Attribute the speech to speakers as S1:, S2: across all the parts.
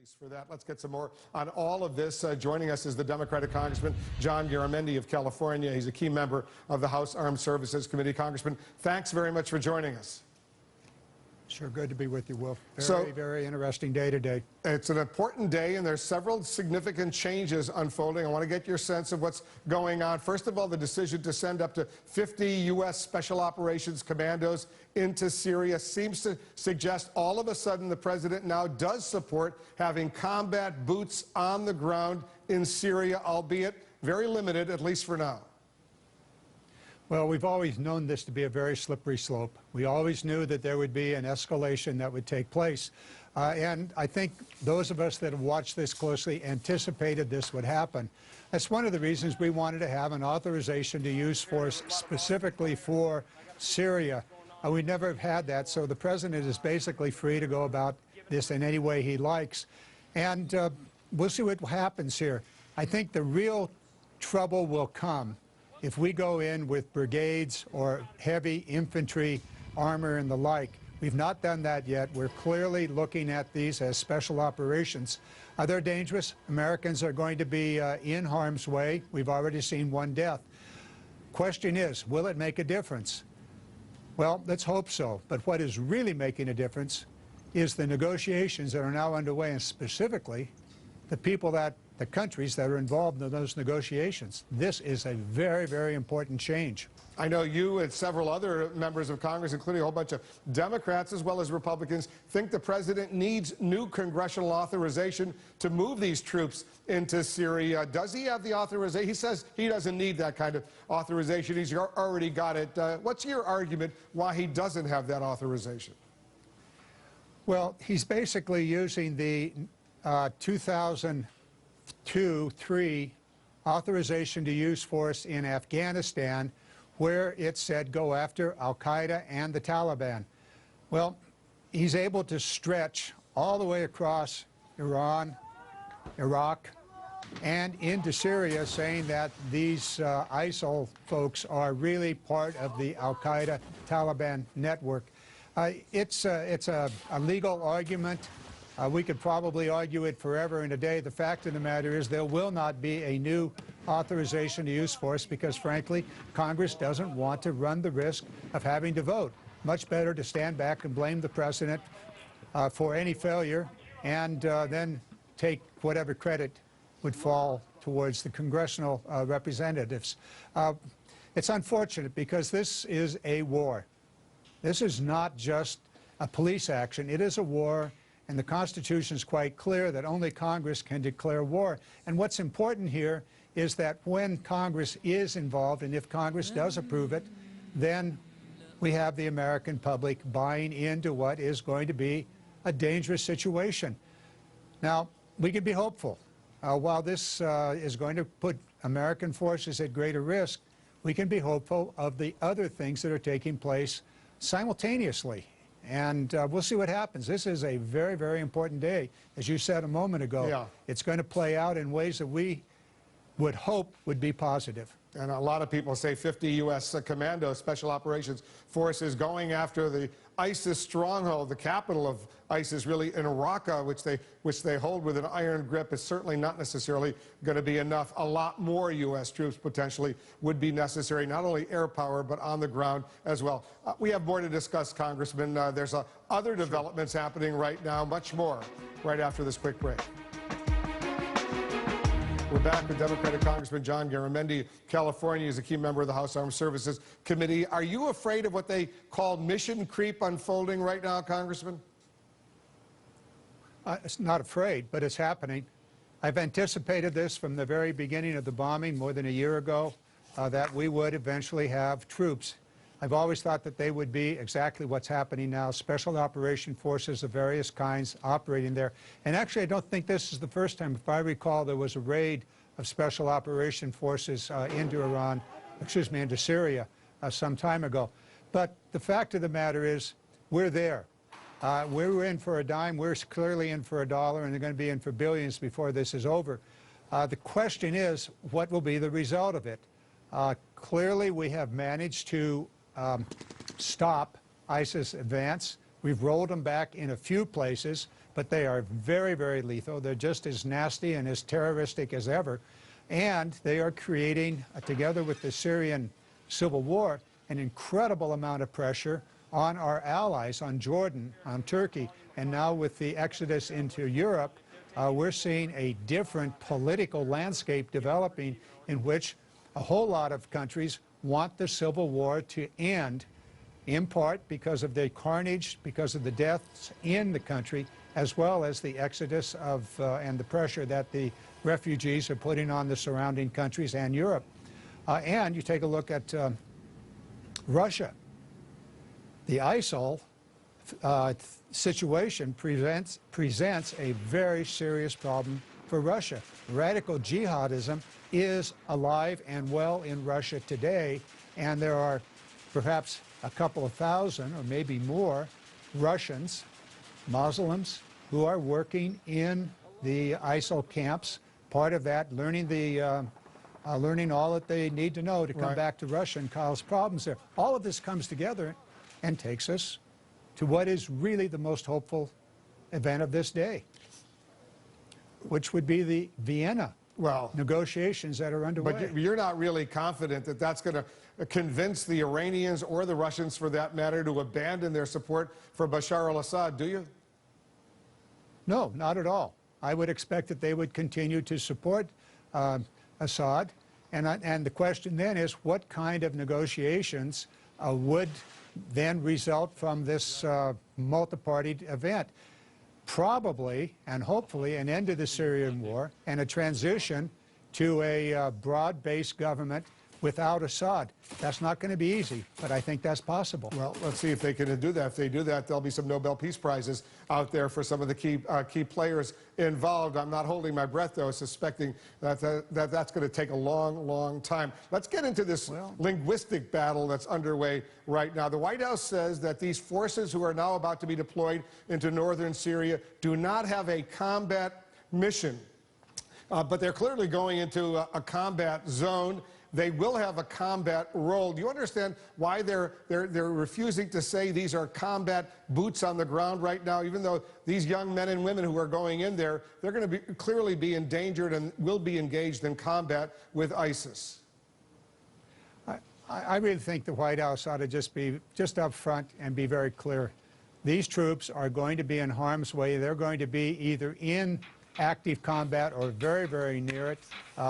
S1: For that, let's get some more on all of this. Joining us is the Democratic Congressman John Garamendi of California. He's a key member of the House Armed Services Committee. Congressman, thanks very much for joining us.
S2: Sure, good to be with you, Wolf. Very interesting day today.
S1: It's an important day, and there's several significant changes unfolding. I want to get your sense of what's going on. First of all, the decision to send up to 50 U.S. Special Operations Commandos into Syria seems to suggest all of a sudden the president now does support having combat boots on the ground in Syria, albeit very limited, at least for now.
S2: Well, we've always known this to be a very slippery slope. We always knew that there would be an escalation that would take place. And I think those of us that have watched this closely anticipated this would happen. That's one of the reasons we wanted to have an authorization to use force specifically for Syria. We never have had that, so the president is basically free to go about this in any way he likes. And we'll see what happens here. I think the real trouble will come if we go in with brigades or heavy infantry armor and the like. We've not done that yet. We're clearly looking at these as special operations. They're dangerous. Americans are going to be in harm's way. We've already seen one death. Question is, will it make a difference? Well, let's hope so. But what is really making a difference is the negotiations that are now underway, and specifically the countries that are involved in those negotiations. This is a very, very important change.
S1: I know you and several other members of Congress, including a whole bunch of Democrats as well as Republicans, think the president needs new congressional authorization to move these troops into Syria. Does he have the authorization? He says he doesn't need that kind of authorization. He's already got it. What's your argument why he doesn't have that authorization?
S2: Well, he's basically using the 2002-3 authorization to use force in Afghanistan, where it said go after al-Qaeda and the Taliban. Well, he's able to stretch all the way across Iran, Iraq, and into Syria, saying that these ISIL folks are really part of the al-Qaeda Taliban network. It's a legal argument. We could probably argue it forever and a day. The fact of the matter is there will not be a new authorization to use force because, frankly, Congress doesn't want to run the risk of having to vote. Much better to stand back and blame the president for any failure and then take whatever credit would fall towards the congressional representatives. It's unfortunate because this is a war. This is not just a police action. It is a war. And the Constitution is quite clear that only Congress can declare war. And what's important here is that when Congress is involved, and if Congress does approve it, then we have the American public buying into what is going to be a dangerous situation. Now, we can be hopeful. While this is going to put American forces at greater risk, we can be hopeful of the other things that are taking place simultaneously. And we'll see what happens. This is a very, very important day. As you said a moment ago,
S1: yeah.
S2: It's going to play out in ways that we would hope would be positive.
S1: And a lot of people say 50 U.S. Commando Special Operations Forces going after the ISIS stronghold, the capital of ISIS, really in Raqqa, which they hold with an iron grip, is certainly not necessarily going to be enough. A lot more U.S. troops potentially would be necessary, not only air power, but on the ground as well. We have more to discuss, Congressman. There's other developments happening right now, much more, right after this quick break. We're back with Democratic Congressman John Garamendi. California is a key member of the House Armed Services Committee. Are you afraid of what they call mission creep unfolding right now, Congressman?
S2: It's not afraid, but it's happening. I've anticipated this from the very beginning of the bombing more than a year ago, that we would eventually have troops. I've always thought that they would be exactly what's happening now, special operation forces of various kinds operating there. And actually, I don't think this is the first time. If I recall, there was a raid of special operation forces into Syria some time ago. But the fact of the matter is, we're there. We're in for a dime. We're clearly in for a dollar, and they're going to be in for billions before this is over. The question is, what will be the result of it? Clearly, we have managed to stop ISIS advance. We've rolled them back in a few places, but they are very, very lethal. They're just as nasty and as terroristic as ever. And they are creating, together with the Syrian civil war, an incredible amount of pressure on our allies, on Jordan, on Turkey, and now with the exodus into Europe, we're seeing a different political landscape developing in which a whole lot of countries want the civil war to end, in part because of the carnage, because of the deaths in the country, as well as the exodus of and the pressure that the refugees are putting on the surrounding countries and Europe. And you take a look at Russia. The ISIL situation presents a very serious problem for Russia. Radical jihadism is alive and well in Russia today, and there are perhaps a couple of thousand or maybe more Russians, Muslims, who are working in the ISIL camps, part of that, learning all that they need to know to come back to Russia and cause problems there. All of this comes together and takes us to what is really the most hopeful event of this day, which would be the Vienna negotiations that are underway.
S1: But you're not really confident that that's going to convince the Iranians or the Russians, for that matter, to abandon their support for Bashar al-Assad, do you?
S2: No, not at all. I would expect that they would continue to support Assad. And the question then is, what kind of negotiations would then result from this multi-party event? Probably and hopefully an end to the Syrian war and a transition to a broad-based government without Assad. That's not going to be easy, but I think that's possible.
S1: Well, let's see if they can do that. If they do that, there'll be some Nobel Peace Prizes out there for some of the key players involved. I'm not holding my breath, though, suspecting that that's going to take a long, long time. Let's get into this linguistic battle that's underway right now. The White House says that these forces who are now about to be deployed into northern Syria do not have a combat mission, but they're clearly going into a combat zone. They will have a combat role. Do you understand why they're refusing to say these are combat boots on the ground right now, even though these young men and women who are going in there, they're going to clearly be endangered and will be engaged in combat with ISIS?
S2: I really think the White House ought to just be up front and be very clear. These troops are going to be in harm's way. They're going to be either in active combat or very, very near it.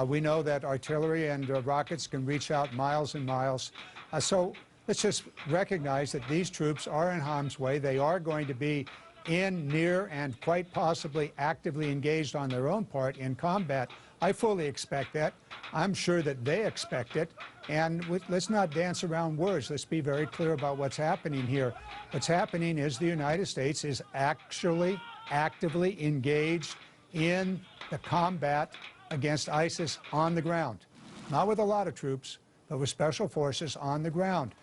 S2: We know that artillery and rockets can reach out miles and miles. So let's just recognize that these troops are in harm's way. They are going to be in, near, and quite possibly actively engaged on their own part in combat. I fully expect that. I'm sure that they expect it. And let's not dance around words. Let's be very clear about what's happening here. What's happening is the United States is actually actively engaged in the combat against ISIS on the ground. Not with a lot of troops, but with special forces on the ground.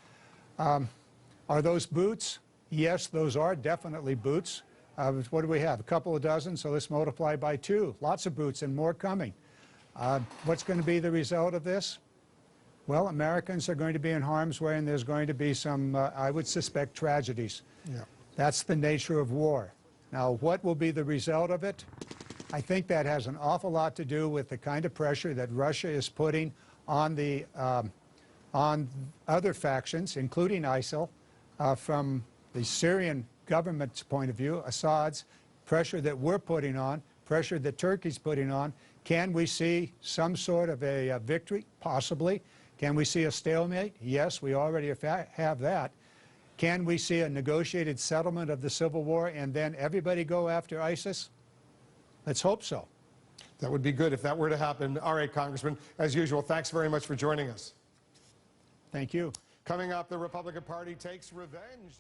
S2: Are those boots? Yes, those are definitely boots. What do we have? A couple of dozen, so let's multiply by 2. Lots of boots and more coming. What's going to be the result of this? Well, Americans are going to be in harm's way, and there's going to be some, I would suspect, tragedies. Yeah. That's the nature of war. Now, what will be the result of it? I think that has an awful lot to do with the kind of pressure that Russia is putting on the on other factions, including ISIL, from the Syrian government's point of view, Assad's, pressure that we're putting on, pressure that Turkey's putting on. Can we see some sort of a victory? Possibly. Can we see a stalemate? Yes, we already have that. Can we see a negotiated settlement of the civil war and then everybody go after ISIS? Let's hope so.
S1: That would be good if that were to happen. All right, Congressman, as usual, thanks very much for joining us.
S2: Thank you.
S1: Coming up, the Republican Party takes revenge.